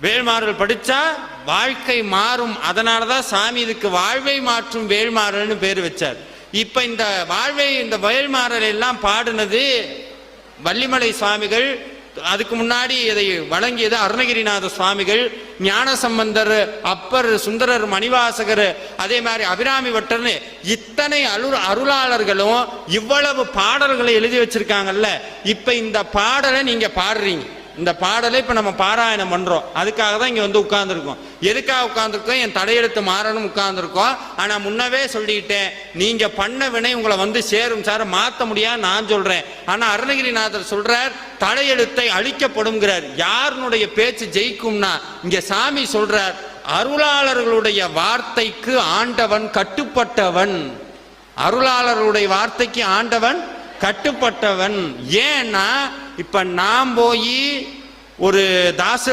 வேல்மாறல் படிச்சா வாழ்க்கை மாறும். அதனாலதான் சாமி இதுக்கு வாழ்வை மாற்றும் வேல்மாறல்னு பேர் வச்சார். இப்ப இந்த வேல்மாறல் எல்லாம் பாடுனது வள்ளிமலை சுவாமிகள், அதுக்கு முன்னாடி இதை வழங்கியது அருணகிரிநாத சுவாமிகள், ஞானசம்பந்தர், அப்பர், சுந்தரர், மணிவாசகர், அதே மாதிரி அபிராமி பட்டர்னு இத்தனை அருளாளர்களும் இவ்வளவு பாடல்களை எழுதி வச்சிருக்காங்கல்ல. இப்ப இந்த பாடலை நீங்க பாடுறீங்க, இந்த பாடலை இப்ப நம்ம பாராயணம் பண்றோம். அதுக்காக தான் இங்க வந்து உட்கார்ந்துருக்கோம். எதுக்காக உட்கார்ந்துருக்கோம்? என் தடையெழுத்து மாறணும் உட்கார்ந்துருக்கோம். ஆனா முன்னவே சொல்லிக்கிட்டேன், நீங்க பண்ண வினை உங்களை வந்து சேரும் சார், மாத்த முடியாது நான் சொல்றேன். ஆனா அருணகிரிநாதர் சொல்றார் தலையெழுத்தை அழிக்கப்படும்ங்கிறார். யாருடைய பேச்சு ஜெயிக்கும்னா இங்க சாமி சொல்றார், அருளாளர்களுடைய வார்த்தைக்கு ஆண்டவன் கட்டுப்பட்டவன். அருளாளர்களுடைய வார்த்தைக்கு ஆண்டவன் கட்டுப்பட்டவன். ஏன்னா இப்ப நாம் போய் ஒரு தாசல்